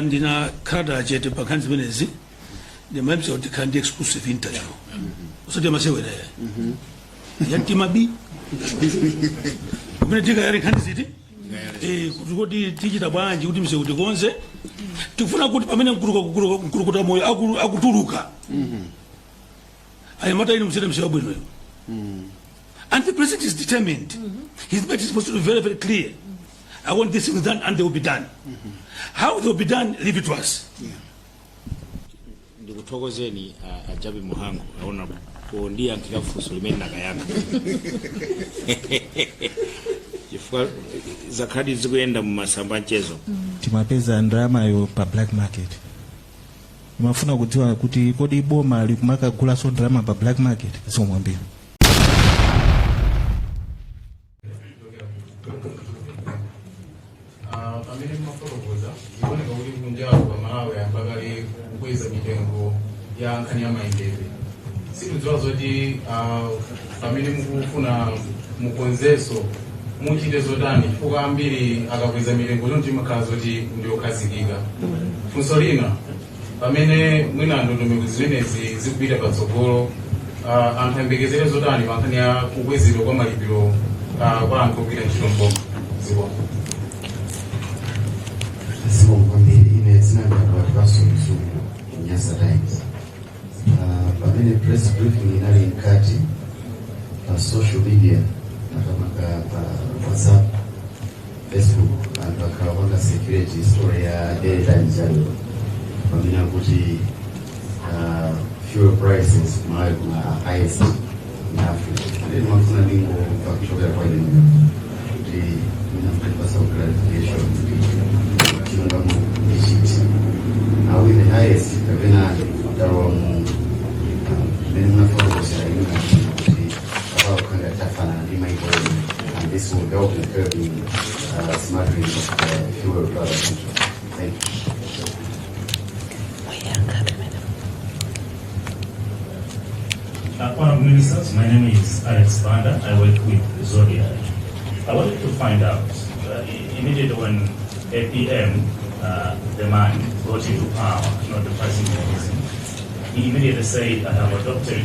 Ndina kada chete pakanzi menezi the maps of the candy exclusive interview. So they must say where Yantima B. When you take a candy city, go to teach the band, you didn't say what you want to say. To find a good permanent Kurukutamoy Akutuluka. I am not even saying himself. And the president is determined. His message is supposed to be very, very clear. I want this thing done and they will be done. How they will be done, leave it to us. Ndikuthokozeni ajabi muhangu aona Ndi Mafunso Anayankha. Chifukwa zakadi zikuyenda mu masamba mchezo. Timapeza ndalama yo pa black market. Nimafuna kudziwa kuti kodi BOMA likumaka gula so ndalama pa black market somwambia. Amene maforogoza iboneka kuti kunjawo pa Malawi ambakali kukweza mitengo ya nkhani ya maendedwe. Sikudziwa zoti amene mukufuna mukonzeso muchite zotani chifukwa ambiri akakweza mitengo chonchi makhala zoti ndiyokhazikika. Funso lina pamene mwina ndondomeko zimenezi zikupita patsogolo anthu ayembekezere zotani pa nkhani ya kukwezedwa kwa malipiro kwa anthu ogwira ntchito mboma ziko. Pamene press briefing inali mkati pa social media WhatsApp, Facebook and bakawanga security story ya Daily Times jalo pamene kuti fuel prices Malawi kuna highest in Africa. Ndio mafuna ningo pakishokera kwa ile kuti ninampa some clarification kinonga mishiti now in the highest kapena daromu and this will help in curbing smuggling of fuel products. Thank you. Honourable Ministers, my name is Alex Banda. I work with Zodiac. I wanted to find out, immediately when APM, the man, brought into power, not the pricing mechanism, he immediately said, I have adopted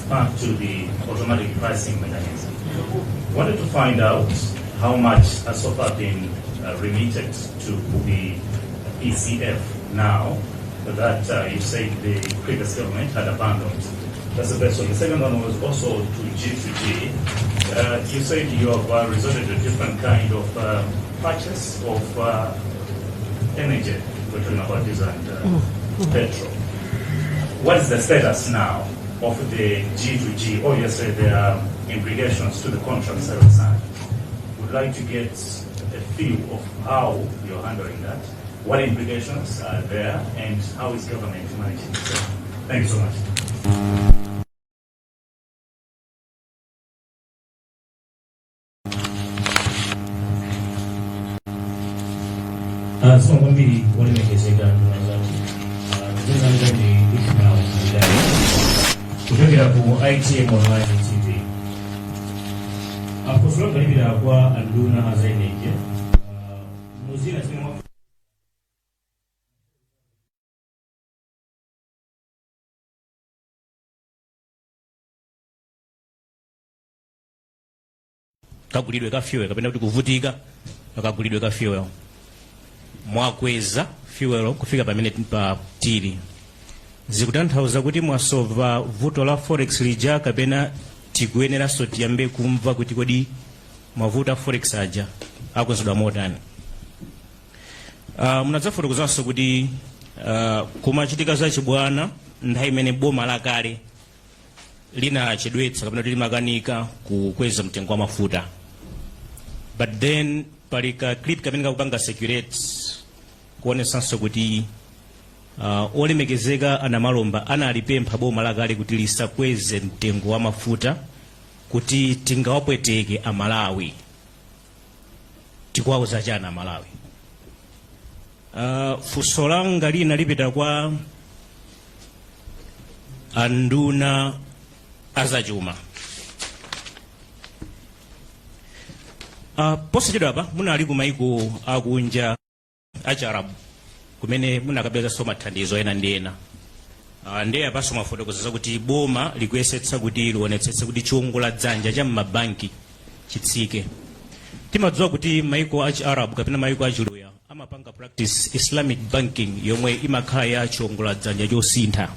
back to the automatic pricing mechanism. Wanted to find out how much has so far been remitted to the ECF now that you said the previous government had abandoned. That's the first one. The second one was also to G2G. You said you have resorted to a different kind of purchase of energy, between about diesel and petrol. What is the status now of the G2G? Obviously, there are implications to the contracts that are signed. Would like to get a feel of how you're handling that, what implications are there, and how is government managing it. Thank you so much. So when we want to make a second, kuchokera ku ITM online TV. Kusura kalibira kwa anduna azaineke. Muzina sinema kagulidwe ka fuel kapenda kuti kuvutika akagulidwe ka fuel. Mwakweza fuel kufika pamene pa tiri. Zikutanthauza kuti mwasova vuto la forex lija kapena tikuyenera so tiyambe kumva kuti kodi mavuta forex aja akonzedwa motani. Munadzafotokozanso kuti kumachitika za chibwana nthawi imene boma lakale linachedwetsa kapena kuti limakanika kukweza mtengo wa mafuta. But then palika clip kamene kakupanga circulate kuonesanso kuti olemekezeka anamalomba analipempha boma lakale kuti lisakweze mtengo wa mafuta kuti tingawapweteke amalawi. Tikwauza chana amalawi. Funso langa lina lipita kwa anduna azachuma. Posachedwa apa munali ku maiko akunja acharabu kumene munakapeza so mathandizo ena ndi ena. Ndiye apaso mafotokoza kuti boma likuyesetsa kuti lionetsetse kuti chiwongola dzanja cha m'mabanki chitsike. Timadziwa kuti maiko a Arab kapena maiko a Chiluya amapanga practice Islamic banking yomwe imakhala ya chiwongola dzanja chosintha.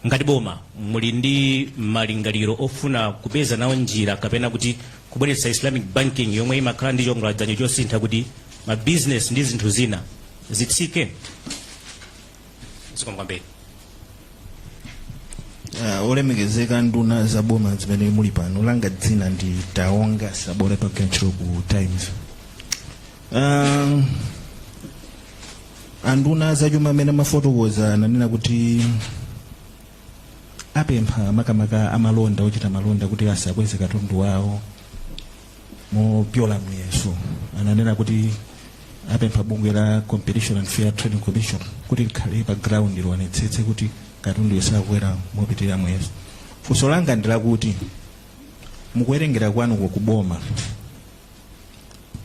Ngati boma muli ndi malingaliro ofuna kupeza nawo njira kapena kuti kubweretsa Islamic banking yomwe imakhala ndi chiwongola dzanja chosintha kuti ma business ndi zinthu zina zitsike? Sikwambiri. Olemekezeka nduna za boma zimene muli pano, langa dzina ndi Taonga Sabole pa Kenchoku Times. Anduna za chuma amene mafotokoza nanena kuti apempha makamaka amalonda ochita malonda kuti asakweze katundu wawo mopyola muyeso. Ananena kuti apempha bungwe la Competition and Fair Trading Commission kuti likhale pa ground lionetsetse kuti katundu yosakwera mopitirira muyeso. Funso langa ndi lakuti mukuwerengera kwanu kuboma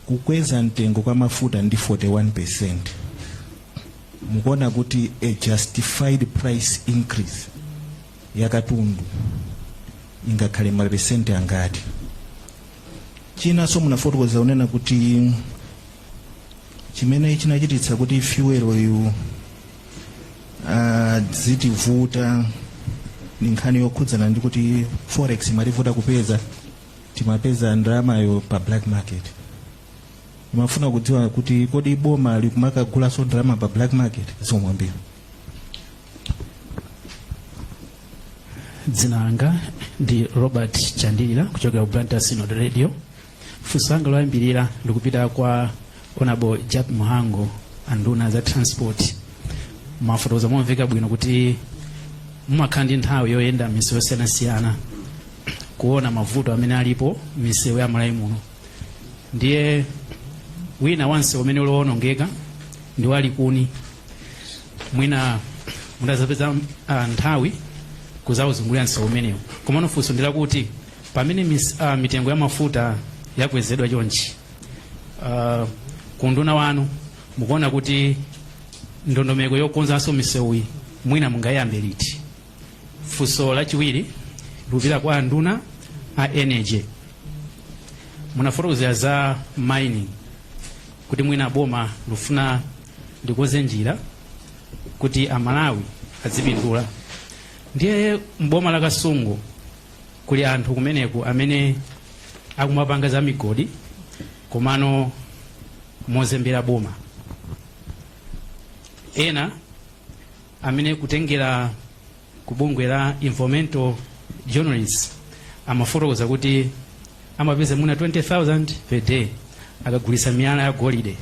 kukweza mtengo kwa mafuta ndi 41%, mukuona kuti a justified price increase ya katundu ingakhale maperesenti angati? Chinanso munafotokoza unena kuti chimene chinachititsa kuti fuel oil zitivuta ni nkhani yokhudzana ndi kuti forex imativuta kupeza, timapeza ndalamayo pa black market. Imafuna kudziwa kuti kodi boma likumagula so ndalama pa black market? Zomwambira. Dzina langa ndi Robert Chandilira kuchokera ku Blantyre Synod Radio. Funso langa loyambirira likupita kwa Honorable Jack Muhango, anduna za transport. Mafotokoza momveka bwino kuti mumakhala ndi nthawi yoyenda misewu yosiyanasiyana kuona mavuto amene alipo misewu ya Malawi muno. Ndiye wina wanse umene ulowonongeka ndi walikuni, mwina mutazapeza nthawi kuzawuzungulira msewu umenewu. Komano funso ndila kuti pamene mitengo ya mafuta yakwezedwa chonchi, kunduna wanu mukuona kuti ndondomeko yokonzanso misewu mwina mungayambe liti? Funso lachiwiri lupita kwa anduna a energy. Munafotokozera za mining kuti mwina boma lufuna likoze njira kuti amalawi azipindula. Ndiye mboma la Kasungu kuli anthu kumeneku amene akumapanga za migodi komano mozembera boma. Ena amene kutengera kubungwe la environmental journalists amafotokoza kuti amapeza muna 20,000 per day akagulisa miyala ya golide.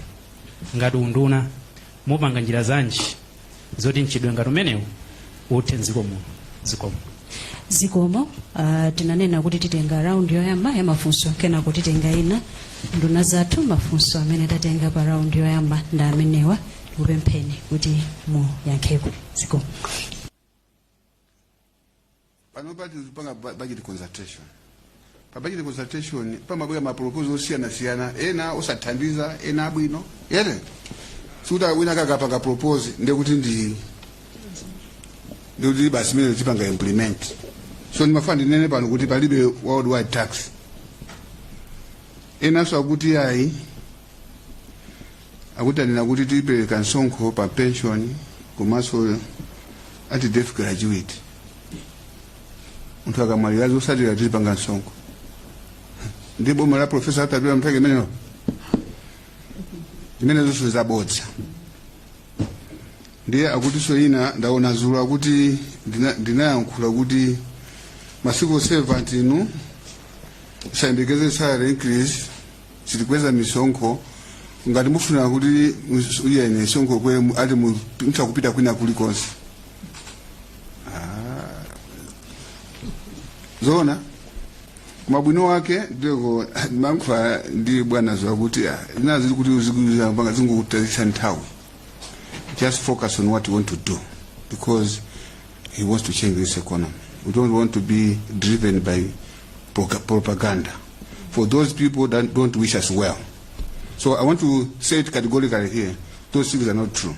Ngati unduna mupanga njira zanji zoti mchidwe ngati umenewu uthe mdziko muno? Zikomo. Tinanena kuti titenga round yoyamba ya mafunso kena kuti titenga ina nduna zathu mafunso amene tatenga pa round yoyamba nda amenewa upempheni kuti mu yankheko. Zikomo. Pano pati zipanga budget consultation. Pa budget consultation pamabwera ma proposal osiyana ena osathandiza ena abwino ere suta wina kakapanga propose ndekuti ndi basi mene tipanga implement. So ndimafuna ndinene pano kuti palibe worldwide tax. Ena so akuti ayi akuti ndina kuti tipereka msonkho pa pension komanso ati deaf graduate. Mtu akamaliza usatira tipanga msonkho. Ndi boma la professor atapira mpeke meneno. Imene zonse zabodza. Ndiye akuti so ina ndaona zulu akuti ndinayankhula kuti masiku servant inu sayembekeze salary increase sitikweza misonkho ngati mufuna kuti uyene misonkho kwe ati mtakupita kwina kulikonse. Zona mabwino wake ndiko mankwa ndi bwana zwa kuti inazi kuti uzikuza mpaka zingukutazisa nthawi. Just focus on what you want to do because he wants to change this economy. We don't want to be driven by propaganda for those people that don't wish us well. So I want to say it categorically here, those things are not true.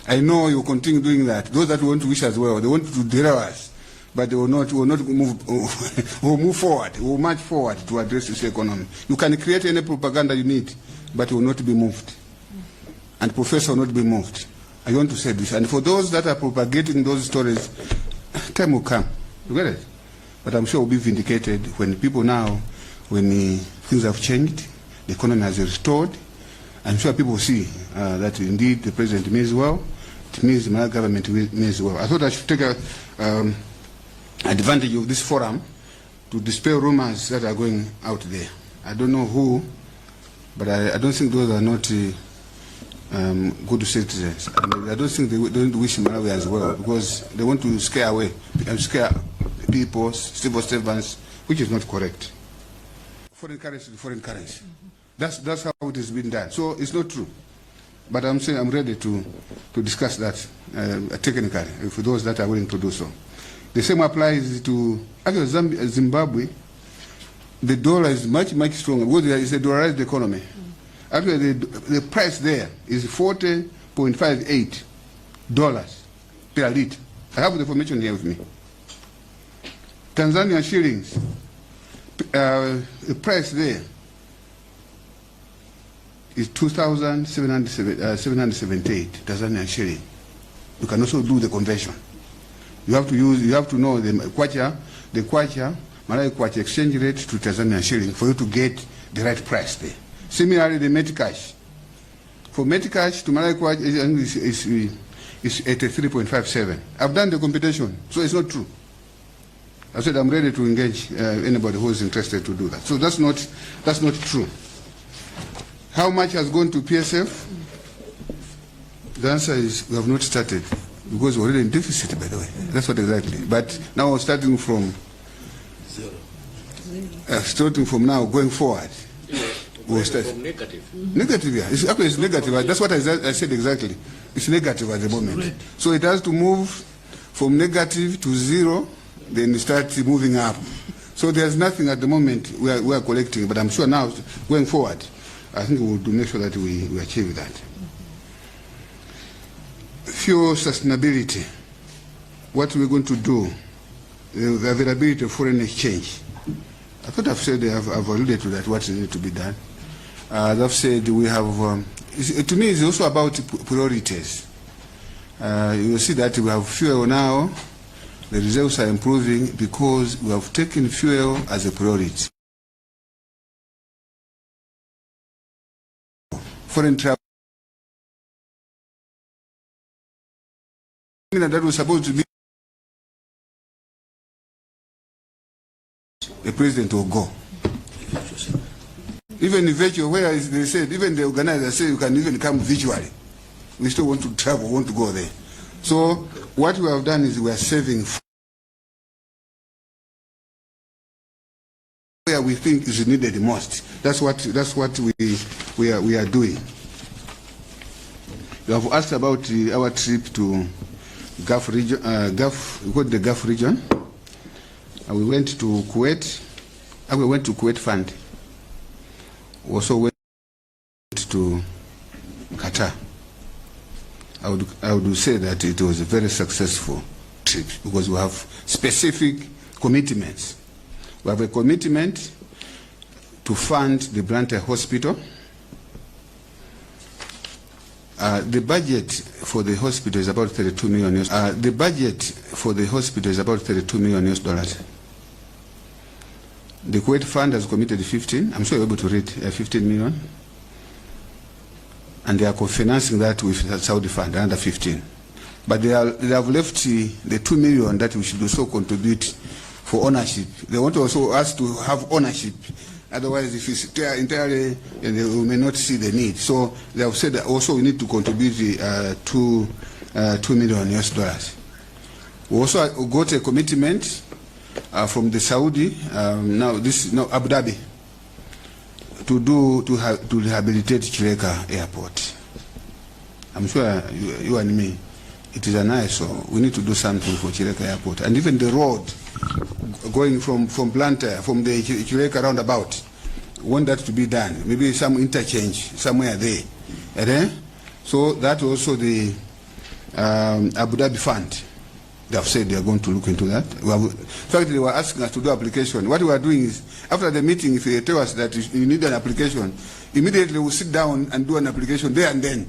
I know you continue doing that. Those that want to wish us well, they want to derail us, but they will not move, will move forward, will march forward to address this economy. You can create any propaganda you need, but it will not be moved. And professor will not be moved. I want to say this. And for those that are propagating those stories, time will come. You get it? But I'm sure it will be vindicated when people now, when things have changed, the economy has restored. I'm sure people see that indeed the president means well. It means the Malawi government means well. I thought I should take advantage of this forum to dispel rumors that are going out there. I don't know who, but I don't think those are not good citizens. I don't think they don't wish Malawi as well, because they want to scare away, scare people, civil servants, which is not correct. Foreign currency to foreign currency. That's how it has been done. So it's not true. But I'm saying I'm ready to discuss that technically for those that are willing to do so. The same applies to actually Zimbabwe. The dollar is much stronger because it's a dollarized economy. Actually, the price there is $40.58 per liter. I have the information here with me. Tanzania shillings, the price there is 2,778 Tanzanian shilling. You can also do the conversion. You have to know the kwacha, Malawi kwacha exchange rate to Tanzanian shilling for you to get the right price there. Similarly, the Metcash. For Metcash to Malawi kwacha is 83.57. I've done the computation, so it's not true. I said I'm ready to engage anybody who is interested to do that. So that's not true. How much has gone to PSF? The answer is we have not started, because we're already in deficit, by the way. That's what exactly. But now starting from now going forward, we'll start. From negative. Negative, yeah. It's negative. That's what I said exactly. It's negative at the moment. So it has to move from negative to zero, then start moving up. So there's nothing at the moment we are collecting, but I'm sure now going forward, I think we will make sure that we achieve that. Fuel sustainability. What we're going to do, the availability of foreign exchange. I thought I've said I've alluded to that, what needs to be done. As I've said, we have, to me it's also about priorities. You will see that we have fuel now, the reserves are improving because we have taken fuel as a priority. Foreign travel that was supposed to be the president will go. Even virtual, where they said, even the organizer said you can even come virtually. We still want to travel, want to go there. So what we have done is we are saving where we think is needed the most. That's what we are doing. You have asked about our trip to Gulf region, the Gulf region. We went to Kuwait. We went to Kuwait Fund. We also went to Qatar. I would say that it was a very successful trip because we have specific commitments. We have a commitment to fund the Blantyre Hospital. The budget for the hospital is about $32 million. The budget for the hospital is about $32 million US. The Kuwait Fund has committed 15. I'm sure you're able to read 15 million. And they are co-financing that with the Saudi Fund, another 15. But they have left the 2 million that we should also contribute for ownership. They want also us to have ownership. Otherwise, if it's entirely, we may not see the need. So they have said that also we need to contribute $2 million US. We also got a commitment from the Saudi, now Abu Dhabi, to rehabilitate Chileka Airport. I'm sure you and me, it is an eyesore. We need to do something for Chileka Airport. And even the road going from Blantyre, from the Chileka roundabout, want that to be done. Maybe some interchange somewhere there. So that also the Abu Dhabi Fund. They have said they are going to look into that. In fact, they were asking us to do application. What we are doing is, after the meeting, if they tell us that you need an application, immediately we'll sit down and do an application there and then,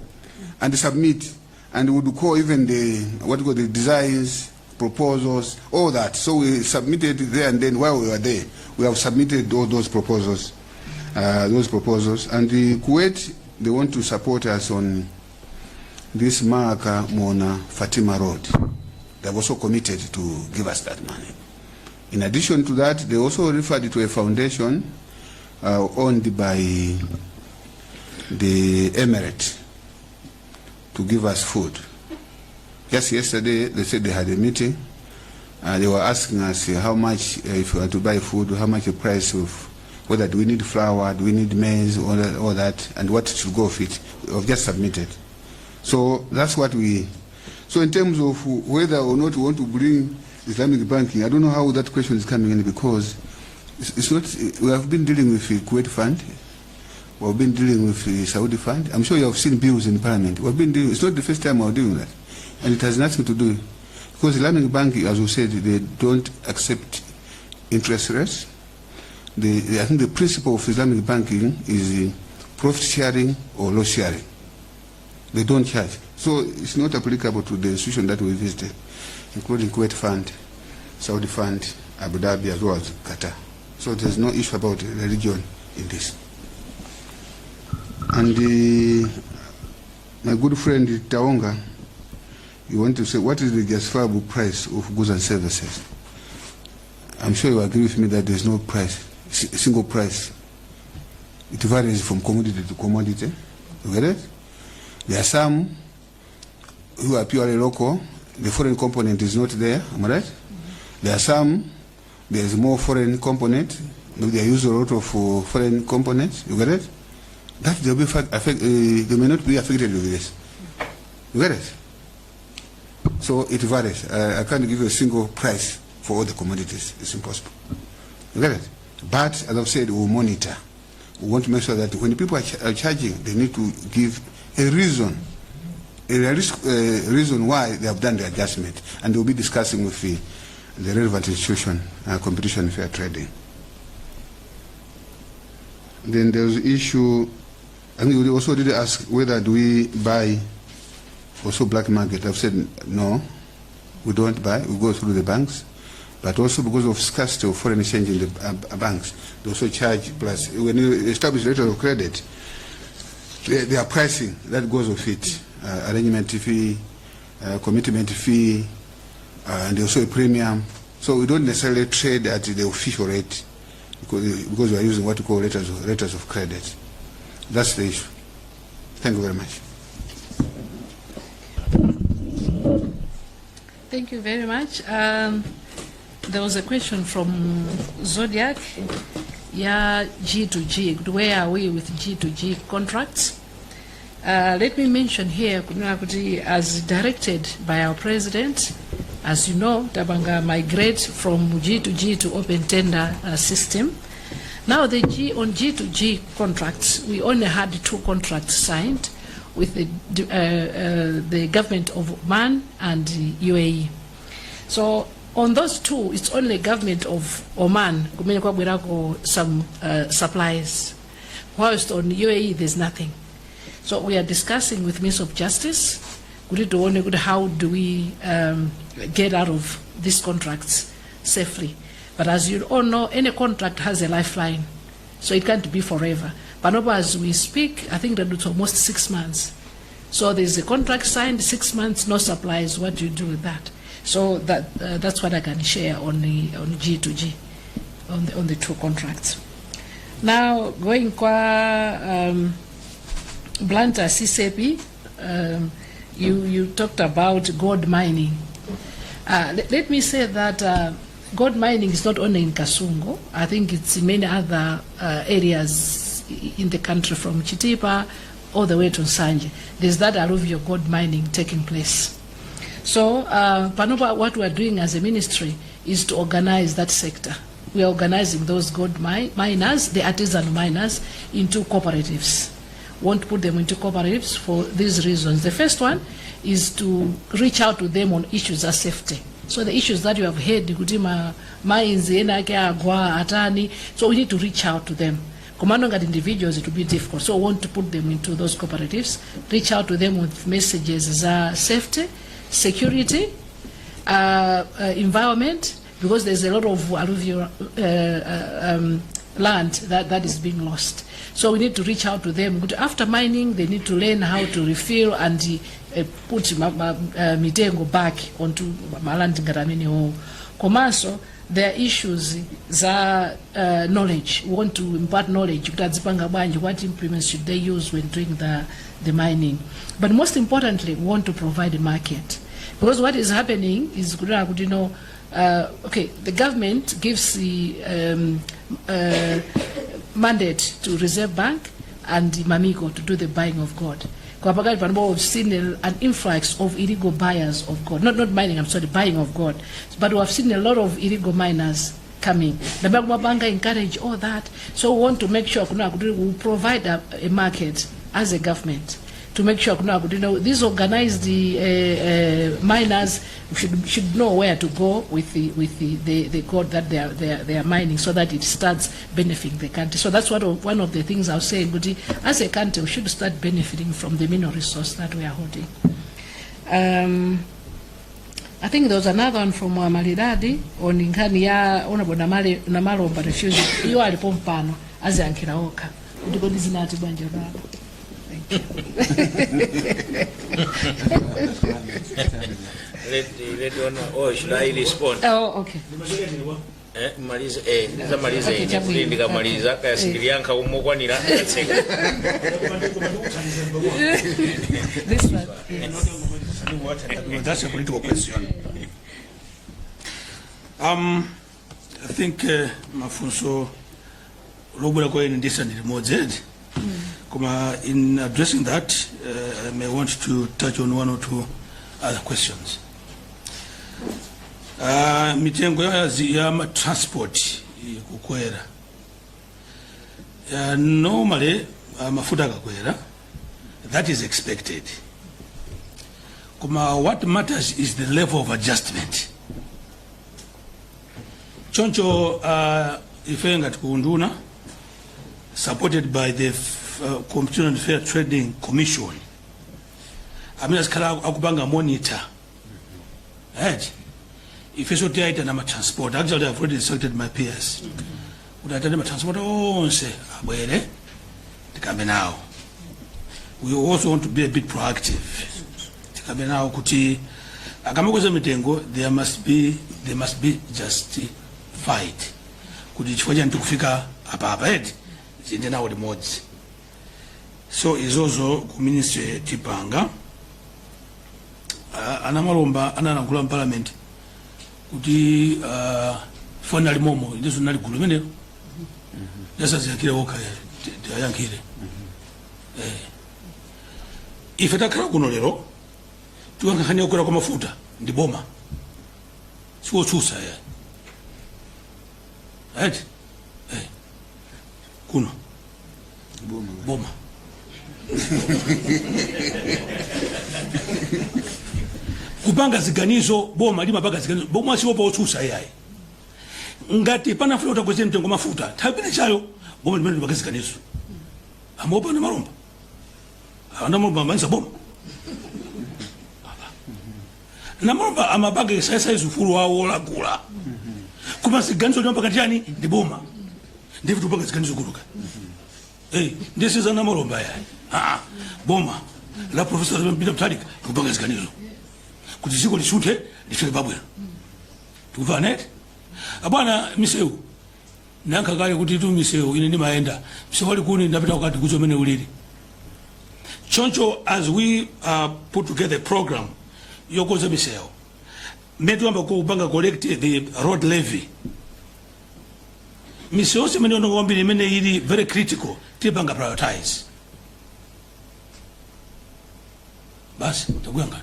and submit. And we would call even the designs, proposals, all that. So we submitted there and then while we were there. We have submitted all those proposals. And the Kuwait, they want to support us on this Maka Mona Fatima Road. They have also committed to give us that money. In addition to that, they also referred to a foundation owned by the Emirate to give us food. Just yesterday, they said they had a meeting. They were asking us how much, if we were to buy food, how much the price of, whether do we need flour, do we need maize, all that, and what should go with it. We have just submitted. So that's what we. So in terms of whether or not we want to bring Islamic banking, I don't know how that question is coming in, because it's not. We have been dealing with the Kuwait Fund. We have been dealing with the Saudi Fund. I'm sure you have seen bills in Parliament. We have been dealing. It's not the first time we are doing that, and it has nothing to do, because Islamic banking, as we said, they don't accept interest rates. I think the principle of Islamic banking is profit sharing or loss sharing. They don't charge. So it's not applicable to the institution that we visited, including Kuwait Fund, Saudi Fund, Abu Dhabi, as well as Qatar. So there's no issue about religion in this. And my good friend Taonga, you want to say, what is the justifiable price of goods and services? I'm sure you agree with me that there's no price, single price. It varies from commodity to commodity. You get it? There are some who are purely local. The foreign component is not there. Am I right? There are some, there's more foreign component. They use a lot of foreign components. You get it? That they'll be they may not be affected with this. You get it? So it varies. I can't give you a single price for all the commodities. It's impossible. You get it? But as I've said, we'll monitor. We want to make sure that when people are charging, they need to give a reason, reason why they have done the adjustment, and they will be discussing with the relevant institution, Competition and Fair Trading. Then there's the issue, and we also did ask whether do we buy also black market. I've said no, we don't buy, we go through the banks, but also because of scarcity of foreign exchange in the banks, they also charge, plus when you establish letters of credit, they are pricing that goes with it, arrangement fee, commitment fee, and also a premium. So we don't necessarily trade at the official rate because we are using what we call letters of credit. That's the issue. Thank you very much. Thank you very much. There was a question from Zodiac. Yeah, G2G. Where are we with G2G contracts? Let me mention here, as directed by our president, as you know, Tabanga migrate from G2G to open tender system. Now on G2G contracts, we only had 2 contracts signed with the government of Oman and UAE. So on those 2, it's only government of Oman some supplies, whilst on UAE there's nothing. So we are discussing with Minister of Justice how do we get out of these contracts safely. But as you all know, any contract has a lifeline, so it can't be forever. But as we speak, I think that it's almost 6 months. So there's a contract signed, 6 months, no supplies. What do you do with that? So that's what I can share on G2G, on the 2 contracts. Now going qua Blanta CCP, you talked about gold mining. Let me say that gold mining is not only in Kasungo. I think it's in many other areas in the country, from Chitipa all the way to Nsanje. There's that alluvial gold mining taking place. So Panopa, what we're doing as a ministry is to organize that sector. We are organizing those gold miners, the artisan miners, into cooperatives. Want to put them into cooperatives for these reasons. The first one is to reach out to them on issues of safety. So the issues that you have heard, mines, atani, so we need to reach out to them. Commanding at individuals, it will be difficult. So we want to put them into those cooperatives, reach out to them with messages as safety, security, environment, because there's a lot of alluvial land that is being lost. So we need to reach out to them. But after mining, they need to learn how to refill and put mitengo back onto malandi ngaramene. Komanso, there are issues knowledge. We want to impart knowledge. What implements should they use when doing the mining? But most importantly, we want to provide a market. Because what is happening is, okay, the government gives the mandate to Reserve Bank and Mamiko to do the buying of gold. We've seen an influx of illegal buyers of gold. Not mining, I'm sorry, buying of gold. But we have seen a lot of illegal miners coming. The bank encourage all that. So we want to make sure we provide a market as a government to make sure these organized miners should know where to go with the gold that they are mining, so that it starts benefiting the country. So that's one of the things I was saying. But as a country, we should start benefiting from the mineral resource that we are holding. I think there was another one from Malidadi on nkhani ya Honorable Namalomba refusal. You are the pompano as Ankiraoka. Should I respond? Oh, okay. Maliza ndikamaliza kasiriyanka umukwanira This one. That's a political question. I think Mafunso Robura ko in this and Mozed. In addressing that, I may want to touch on one or two other questions. Mitengo ya transport kukwera. Normally mafuta kakwera, that is expected. What matters is the level of adjustment. Choncho ifenga tukunduna, supported by the Competition and Fair Trading Commission. I mean, as kala akubanga monitor. Right? If you so tight and I'm a transport, actually I've already instructed my peers. Would I tell them a transport? Oh, say, where they come now. We also want to be a bit proactive. Come now, kuti. Akamukoza mitengo, they must be justified. Kuti chifanya ntukufika hapa head. Zinde na the mods. So is also Ministry Tipanga. Anamalomba ananakula parliament. Kuti finally momo ndizo nali gulumene. Yasa zikira woka yankire. Ifetakara kuno lero tuwankhani okura kwa mafuta ndi boma. Siwo chusa ya. Right? Kuno. Boma. Kupanga ziganizo boma lima paka ziganizo boma siwo pa ochusa yayi. Ngati pana flota kweze mtengo mafuta tabine chayo boma limene paka ziganizo. Amopa na maromba. Ana maromba manza boma. Na maromba amabanga sasa izufuru wawo la kula. Kuma ziganizo lima paka jani ndi boma. Ndivu tupanga ziganizo kuruka. This is an amaromba yayi. Boma la professor MDZIKO kupanga ziganizo. Kuti ziko lishute lifike babwera. Tukuvanet? Abana miseu. Nanka kale kuti tu miseu ine ndi maenda. Msewali kuni ndapita wakati kuchomene ulili. Choncho, as we put together a program yokoza miseu. Metu amba kupanga collect the road levy. Miseu semene onongombi mene ili very critical. Tibanga prioritize. Basi, takuanga.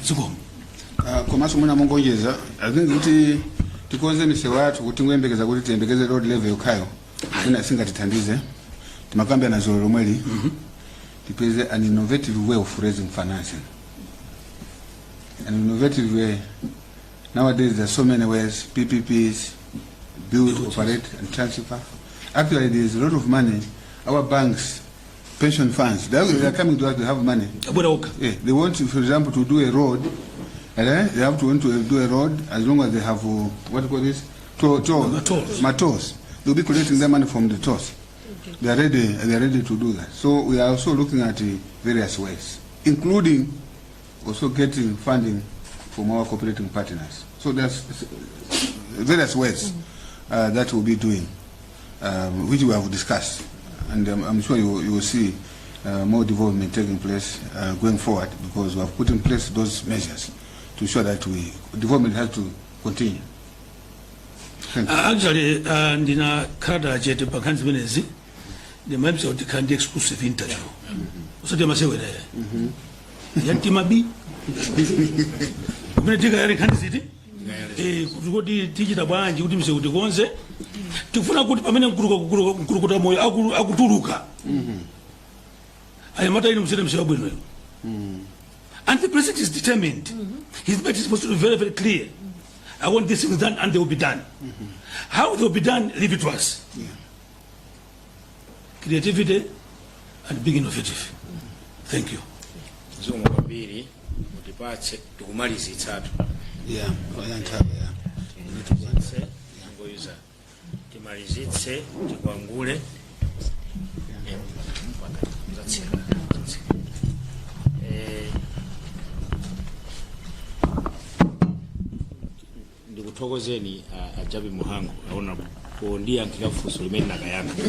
Ziko. Komanso muna mongojeza, I think kuti tikonze misewu yathu kuti nguyembekeza kuti tiyembekeze road level yokhayo. Ina singa titandize. Timakambe na zolo lomweli. tipeze an innovative way of raising financing. An innovative way. Nowadays there are so many ways, PPPs, build, operate and transfer. Actually there is a lot of money. Our banks, pension funds, they are coming to us to have money. Yeah, they want to, for example, to do a road. They have to want to do a road as long as they have, what do you call this? Tours. They'll be collecting their money from the tours. Okay. They are ready to do that. So we are also looking at various ways, including also getting funding from our cooperating partners. So there's various ways that we'll be doing, which we have discussed. And I'm sure you will see more development taking place going forward, because we have put in place those measures to ensure that development has to continue. Actually, ndina kada jete pakanzi benezi, the maps of the candy exclusive interview. So they must say with Yantimabi. Umetika yale kandi city. Kuti tichita bwanji kuti mse kuti konse tifuna kuti pamene mkurukuta moyo akutuluka. Ayamata ino msede mse wabwino yo. And the president is determined. His message is supposed to be very, very clear. I want these things done, and they will be done. How they will be done, leave it to us. Creativity and being innovative. Thank you. Zomabiri mutipache tukumaliza itatu. Yeah, Anayankha. Ngoiza. Timalizitse tikwangule. Ndikuthokozeni ajabi muhangu aona Ndiyankha Funso limene nakayankha.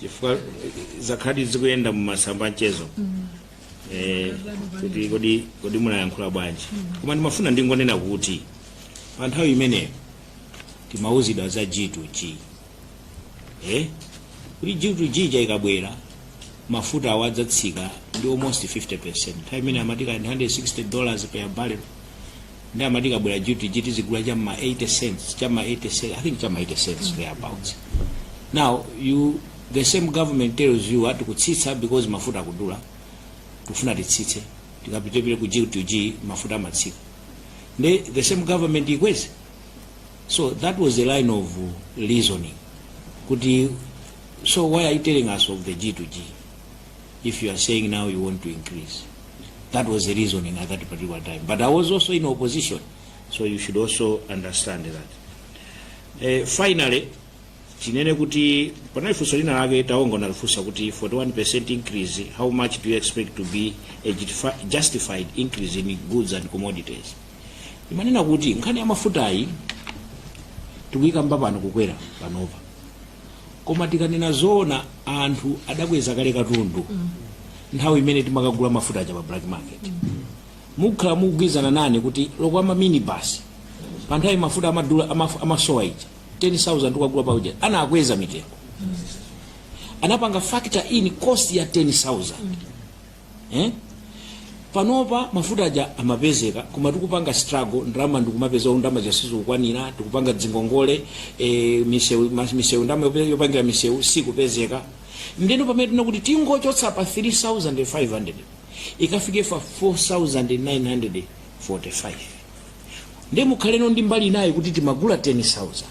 Chifukwa zakhadi zikuyenda mu masamba mchezo. Kuti kodi munayankhula bwanji. Koma ndimafuna ndingonena kuti pa nthawi imeneyo timauzidwa za G2G. Kuti G2G ikabwera mafuta awadzatsika ndi almost 50%. Nthawi imene amatika $160 per barrel. Ndi amatika bwera G2G tizigula chama 80 cents, chama 80 cents, I think chama 80 cents thereabouts. Now the same government tells you ati kutsitsa because mafuta akudula. Tufuna titsitse tikapitepile ku G2G mafuta amatsika. The same government ikweze. So that was the line of reasoning. So why are you telling us of the G2G if you are saying now you want to increase? That was the reasoning at that particular time. But I was also in opposition, so you should also understand that. Finally, chinene kuti panali funso lina lake taongo nalifunsa kuti 41% increase, how much do you expect to be a justified increase in goods and commodities? Imanena kuti nkhani ya mafutayi tikuyika mbapano kukwera panova. Koma tikanena zona anthu adakweza kale katundu. Nthawi imene timakagula mafuta aja pa black market. Mukhala mugwizana nani kuti lokwama minibus pa nthawi mafuta amadula amasowa ija 10,000 tukagula pa uja anakweza mitengo. Anapanga factor in cost ya 10,000. Panopa mafuta aja amapezeka koma tikupanga struggle ndalama ndikumapeza ndalama jasizo kukwanira tikupanga dzingongole misewu ndalama yopangira misewu sikupezeka. Ndeno pamene tinakuti tingochotsa pa 3,500 ikafike fa 4,945. Ndi mukhaleno ndi mbali naye kuti timagula 10,000.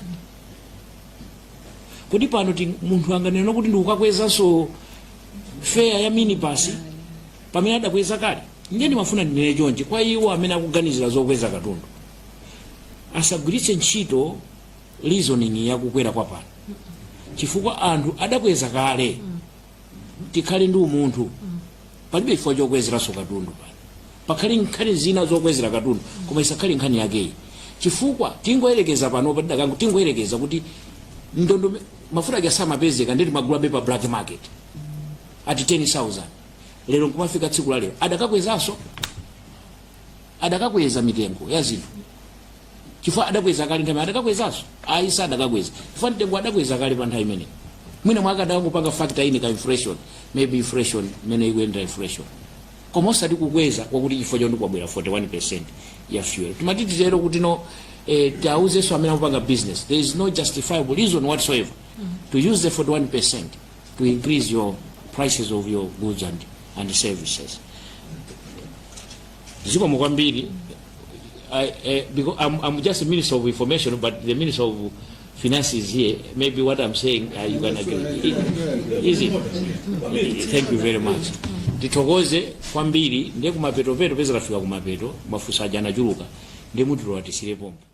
Kuti pano munthu anganena kuti ndikukakwezanso fare ya minibus pamene adakweza kale. Ndiyeni mafuna ndinene chonje kwa iwo amene akuganizira zokweza katundu. Asagwiritse ntchito reasoning yakukwera kwa pano. Chifukwa anthu adakweza kale. Tikhale ndi umunthu. Palibe chifukwa chokwezeraso katundu pano. Pakhale nkhani zina zokwezera katundu koma isakhale nkhani yake. Chifukwa tingoyerekeza pano padakangu tingoyerekeza kuti ndondo mafuta asamapezeka ndi magula pa black market ati 10,000. Lero kumafika tsiku la lero adakakwezaso adakakweza mitengo ya zinthu. Chifukwa adakweza kale nthawi adakakwezaso aisa adakakweza. Chifukwa mtengo adakweza kale pa nthawi imene. Mwina mwaka adakupanga factor in ka inflation, maybe inflation mene ikuenda inflation. Koma osati kukweza kwakuti chifukwa chondi kwabwera 41% ya fuel. Timatiti lero kuti no tauzeso amene akupanga business. There is no justifiable reason whatsoever to use the 41%. to increase your prices of your goods and services. Ziko Mukwambiri, because I'm just a Minister of Information, but the Minister of Finance is here. Maybe what I'm saying, you can agree. Is it? Thank you very much. Titokoze kwambiri ndiye kumapeto peto peza rafika kumapeto mafusa jana juluka ndiye mutu rwatisire pompo.